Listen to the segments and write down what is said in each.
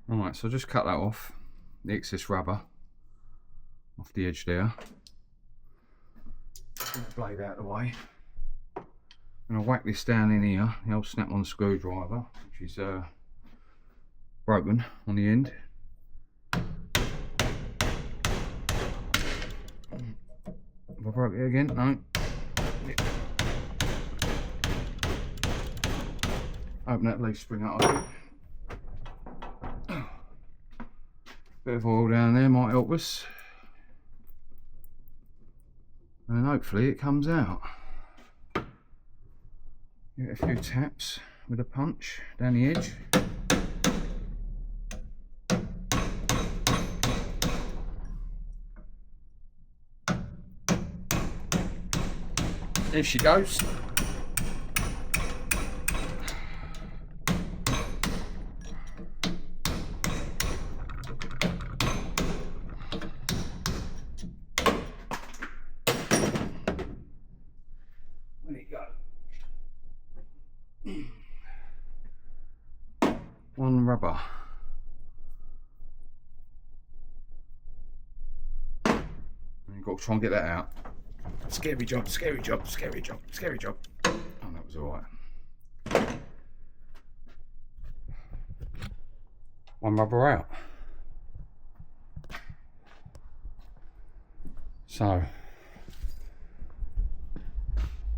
Right, so just cut that off, the excess rubber off the edge there. Get the blade out of the way. And I'll whack this down in here, the old snap-on screwdriver, which is broken on the end. Have I broke it again? No. Open that leaf spring up a bit. Bit of oil down there might help us. And hopefully it comes out. Get a few taps with a punch down the edge. There she goes. There you go. One rubber. And you've got to try and get that out. Scary job, scary job, scary job, scary job. Oh, that was alright. One rubber out. So,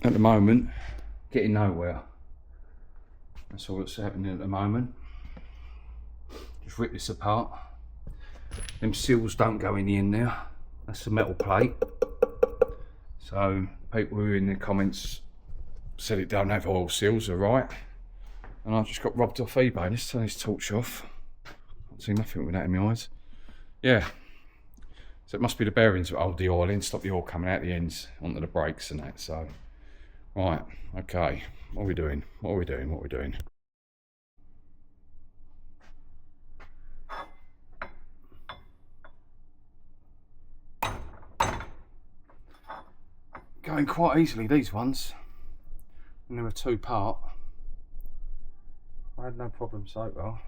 at the moment, getting nowhere. That's all that's happening at the moment. Just rip this apart. Them seals don't go in the end there. That's the metal plate. So people who in the comments said it don't have oil seals are right. And I just got robbed off eBay. Let's turn this torch off. Can't see nothing with that in my eyes. Yeah. So it must be the bearings that hold the oil in, stop the oil coming out the ends onto the brakes and that. So, right, okay. What are we doing? What are we doing? What are we doing? Going quite easily, these ones. And they were two part. I had no problem so far.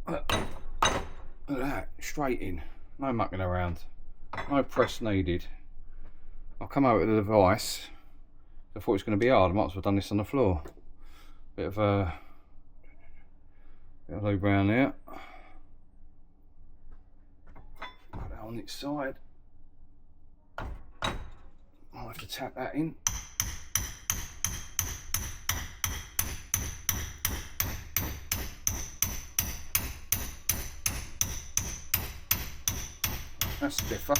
Look at that, straight in. No mucking around. No press needed. I'll come out with the device. I thought it was going to be hard. I might as well have done this on the floor. Bit of lube around there. Put that on its side. I'll have to tap that in. That's stiffer.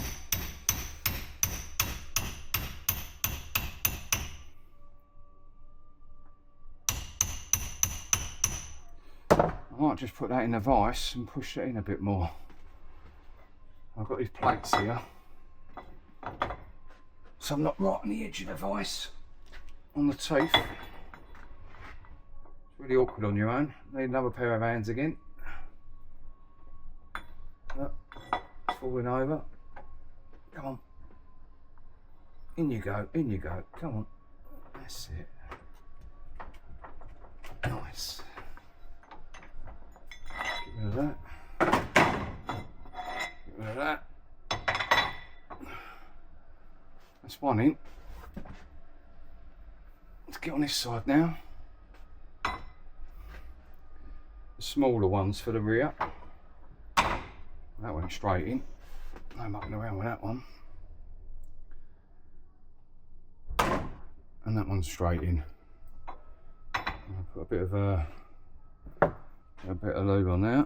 I might just put that in the vise and push it in a bit more. I've got these plates here. So I'm not right on the edge of the vise, on the teeth. It's really awkward on your own. Need another pair of hands again. Look, it's falling over. Come on. In you go, in you go. Come on. That's it. Nice. Get rid of that. Get rid of that. That's one in. Let's get on this side now. The smaller ones for the rear. That went straight in. No mucking around with that one. And that one's straight in. I'll put a bit of lube on there.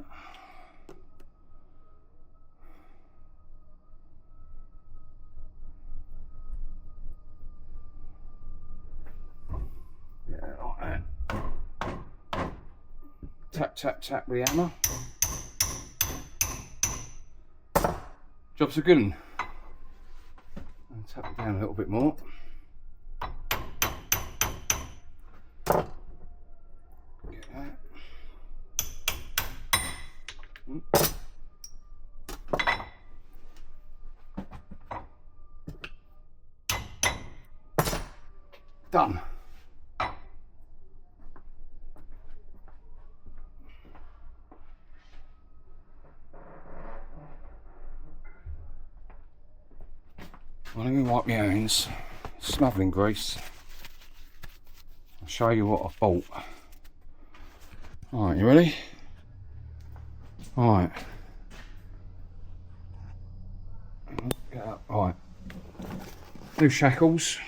Tap, tap, tap with the hammer. Job's a good one. I'll tap it down a little bit more. Get that. Done. Well, let me wipe my hands. Smuggling grease. I'll show you what I've bought. Alright, you ready? Alright. Get up. Alright. New shackles.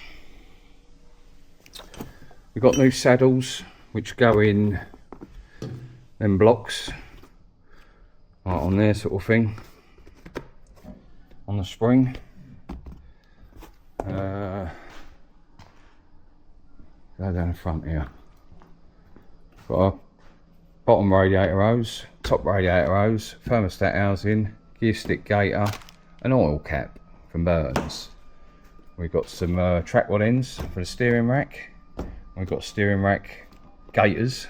We've got new saddles which go in them blocks. Right on there, sort of thing. On the spring. Go down the front here. Got a bottom radiator hose, top radiator hose, thermostat housing, gear stick gaiter, an oil cap from Burton's. We've got some track rod ends for the steering rack. We've got steering rack gaiters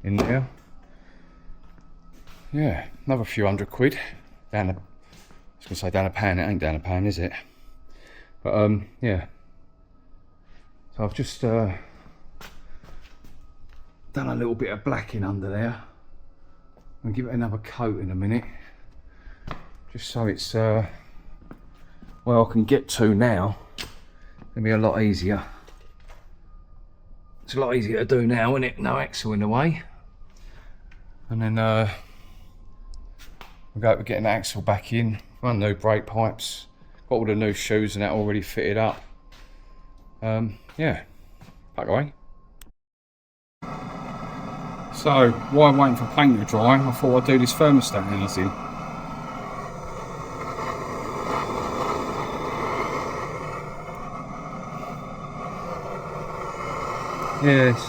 in there. Yeah, another few £100 down a, I was gonna say down a pan, it ain't down a pan, is it? But yeah. So I've just done a little bit of blacking under there. I'll give it another coat in a minute. Just so it's where I can get to now. It'll be a lot easier. It's a lot easier to do now, isn't it? No axle in the way. And then we'll go to getting the axle back in. Run new brake pipes. Got all the new shoes and that already fitted up. Yeah, back away. So, while I'm waiting for paint to dry, I thought I'd do this thermostat housing. Yeah, it's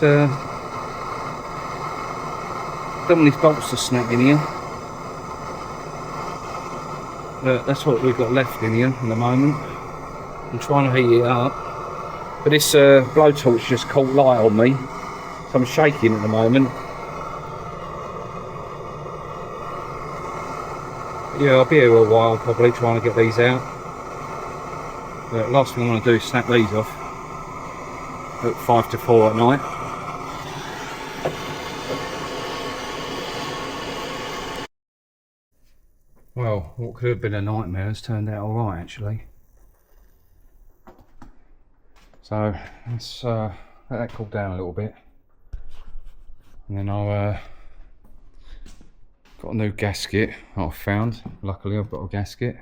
don't want these bolts to snap in here. But that's what we've got left in here at the moment. I'm trying to heat it up. But this blowtorch just caught light on me. So I'm shaking at the moment. Yeah, I'll be here a while probably trying to get these out. But last thing I want to do is snap these off at 5 to 4 at night. Well, what could have been a nightmare has turned out alright actually. So let's let that cool down a little bit. And then I'll got a new gasket I've found. Luckily I've got a gasket.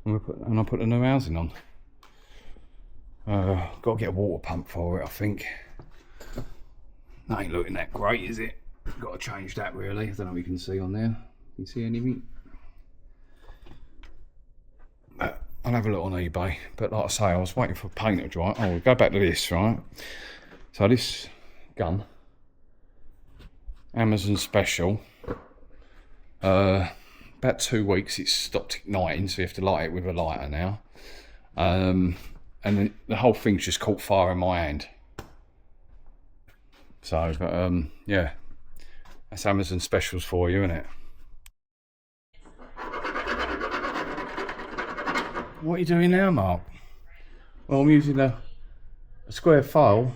And I'll put the new housing on. Got to get a water pump for it, I think. That ain't looking that great, is it? Got to change that really. I don't know if you can see on there. Can you see anything? I'll have a look on eBay. But like I say, I was waiting for paint to dry. Oh, we'll go back to this, right? So this gun, Amazon special. About 2 weeks it's stopped igniting, so you have to light it with a lighter now. And then the whole thing's just caught fire in my hand. So, but yeah, that's Amazon specials for you, isn't it? What are you doing now, Mark? Well, I'm using a square file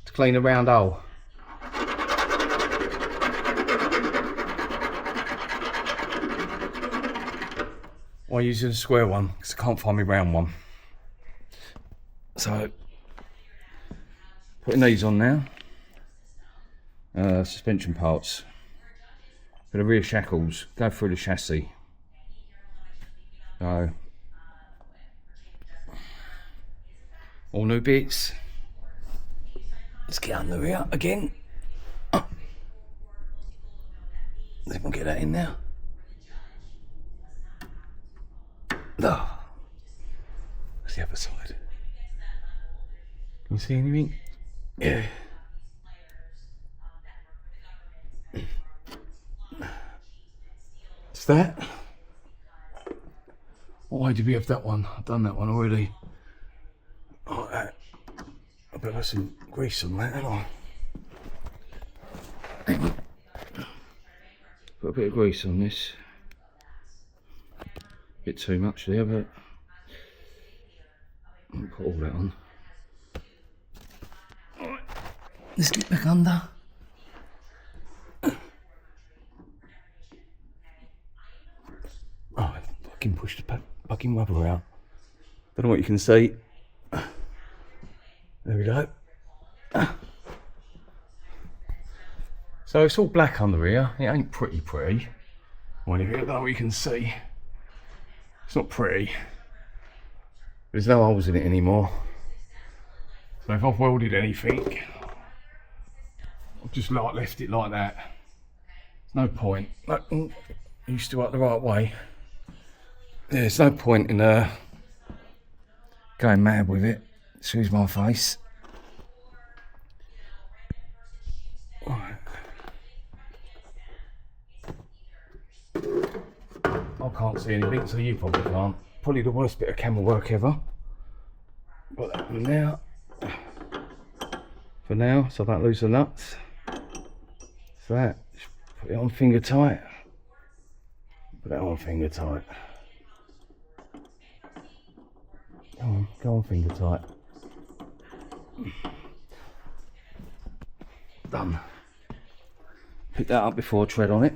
to clean a round hole. Why using a square one? Because I can't find my round one. So, putting these on now. Suspension parts. For the rear shackles, go through the chassis. So, all new bits. Let's get under here again. See if I can get that in there. Oh. What's the other side? Can you see anything? Yeah. What's that? Why did we have that one? I've done that one already. Like that. I better put some grease on that, haven't I? Put a bit of grease on this. Bit too much there, but I'll put all that on. Alright, let's get back under. Oh, I can push the fucking rubber out. Don't know what you can see. There we go. So it's all black under here. It ain't pretty. Well, if you don't know what you can see, it's not pretty. There's no holes in it anymore. So if I've welded anything, I've just like left it like that. There's no point. Used to work the right way. There's no point in going mad with it. Excuse my face. Right. I can't see anything, so you probably can't. Probably the worst bit of camera work ever. Got that one there. For now, so I don't lose the nuts. So that, just put it on finger tight. Put that on finger tight. Go on finger tight. Done. Pick that up before I tread on it.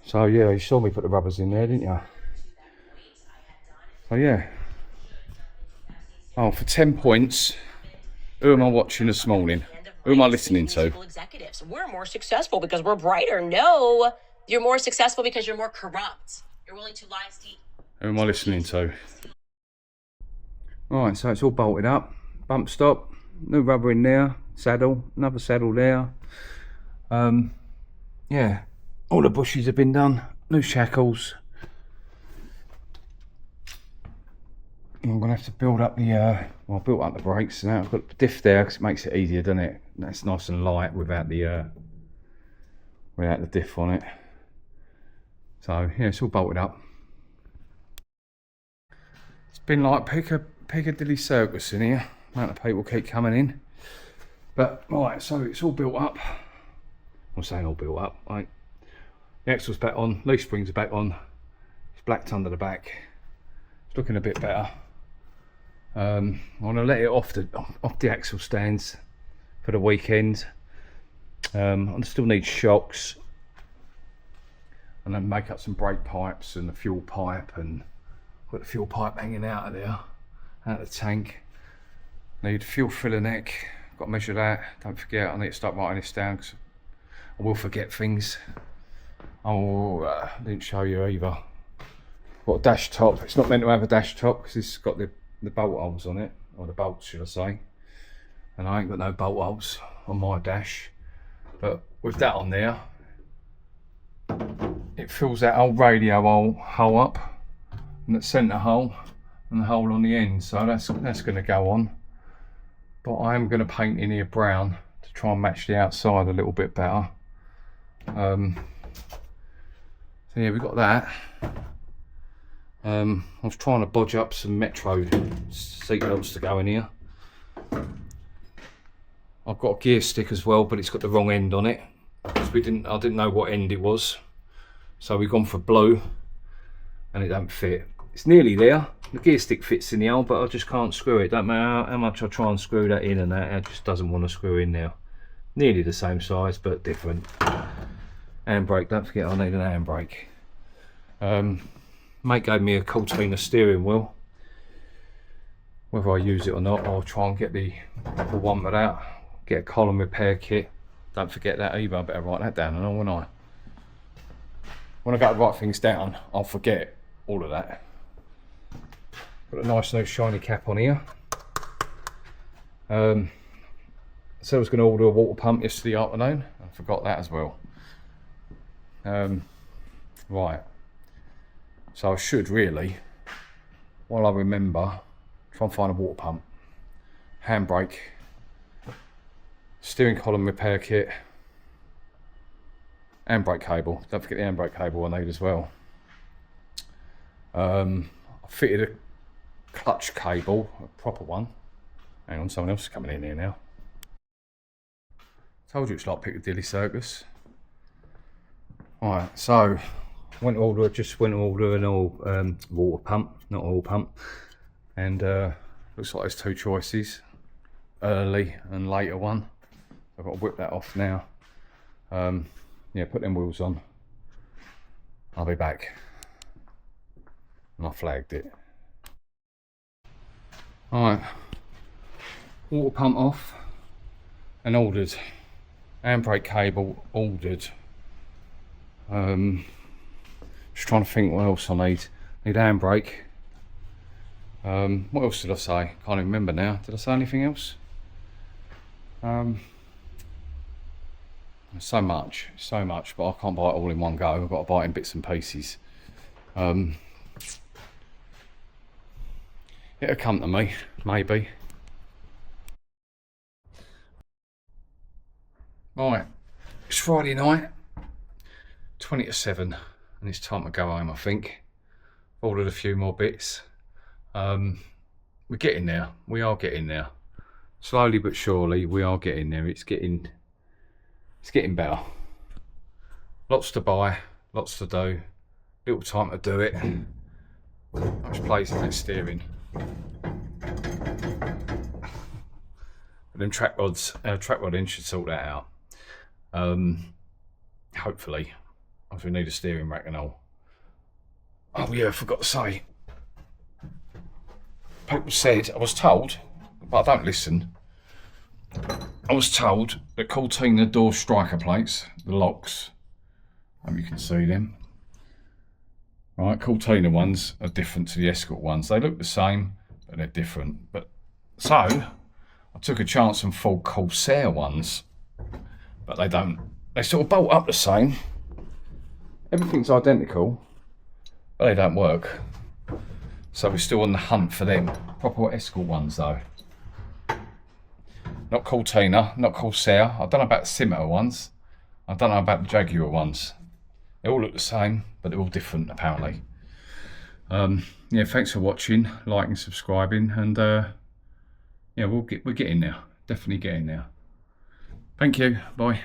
So yeah, you saw me put the rubbers in there, didn't you? So yeah. Oh, for 10 points, who am I watching this morning? Who am I listening to? Executives. We're more successful because we're brighter. No, you're more successful because you're more corrupt. You're willing to lie, Steve. Who am I listening to? Right, so it's all bolted up. Bump stop, new rubber in there, saddle, another saddle there. Yeah, all the bushes have been done, new shackles. I'm gonna have to build up the, well, I built up the brakes now. I've got the diff there because it makes it easier, doesn't it? That's nice and light without the diff on it. So yeah, it's all bolted up. It's been like Piccadilly Circus in here. Amount of people keep coming in. But right, so it's all built up. I'm saying all built up. Right. The axle's back on, leaf springs are back on. It's blacked under the back. It's looking a bit better. I want to let it off the axle stands for the weekend. I still need shocks, and then make up some brake pipes and the fuel pipe, and got the fuel pipe hanging out of there, out of the tank. Need fuel filler neck. Got to measure that. Don't forget, I need to start writing this down because I will forget things. I didn't show you either. Got a dash top. It's not meant to have a dash top because it's got the bolt holes on it, or the bolts should I say, and I ain't got no bolt holes on my dash. But with that on there, it fills that old radio hole up, and the centre hole and the hole on the end, so that's going to go on. But I am going to paint in here brown to try and match the outside a little bit better. So yeah, we've got that. I was trying to bodge up some Metro seat belts to go in here. I've got a gear stick as well, but it's got the wrong end on it. I didn't know what end it was, so we've gone for blue, and it don't fit. It's nearly there. The gear stick fits in the hole, but I just can't screw it. Don't matter how much I try and screw that in, and that it just doesn't want to screw in now. Nearly the same size, but different. Handbrake. Don't forget, I need an handbrake. Mate gave me a Cortina steering wheel. Whether I use it or not, I'll try and get the one without. Get a column repair kit. Don't forget that either. I better write that down, and when I go to write things down, I'll forget all of that. Got a nice new shiny cap on here. So I was going to order a water pump yesterday afternoon. I forgot that as well. Right. So I should really, while I remember, try and find a water pump, handbrake, steering column repair kit, handbrake cable. Don't forget the handbrake cable I need as well. I fitted a clutch cable, a proper one. Hang on, someone else is coming in here now. Told you it's like Piccadilly Circus. Alright, so just went to order an oil water pump, not oil pump, and looks like there's two choices, early and later one. I've got to whip that off now. Yeah, put them wheels on. I'll be back. And I flagged it. Alright, water pump off and ordered. Handbrake cable ordered. Just trying to think what else I need. Need handbrake. What else did I say? Can't even remember now. Did I say anything else? So much, but I can't buy it all in one go. I've got to buy it in bits and pieces. It'll come to me, maybe. Right, it's Friday night, 20 to 7, and it's time to go home, I think. Ordered a few more bits. We're getting there. We are getting there. Slowly but surely, we are getting there. It's getting better. Lots to buy, lots to do. Little time to do it. Much plays in that steering. But them track rod in should sort that out. Hopefully, if we need a steering rack and all. Oh yeah, I forgot to say. People said, I was told, but I don't listen. I was told that Cortina door striker plates, the locks, hope you can see them. Right, Cortina ones are different to the Escort ones. They look the same, but they're different. But so I took a chance on Ford Corsair ones, but they don't. They sort of bolt up the same. Everything's identical, but they don't work. So we're still on the hunt for them. Proper Escort ones though. Not Cortina, not Corsair. I don't know about the Scimitar ones. I don't know about the Jaguar ones. They all look the same, but they're all different apparently. Yeah, thanks for watching, liking, subscribing, and yeah, we're getting there. Definitely getting there. Thank you. Bye.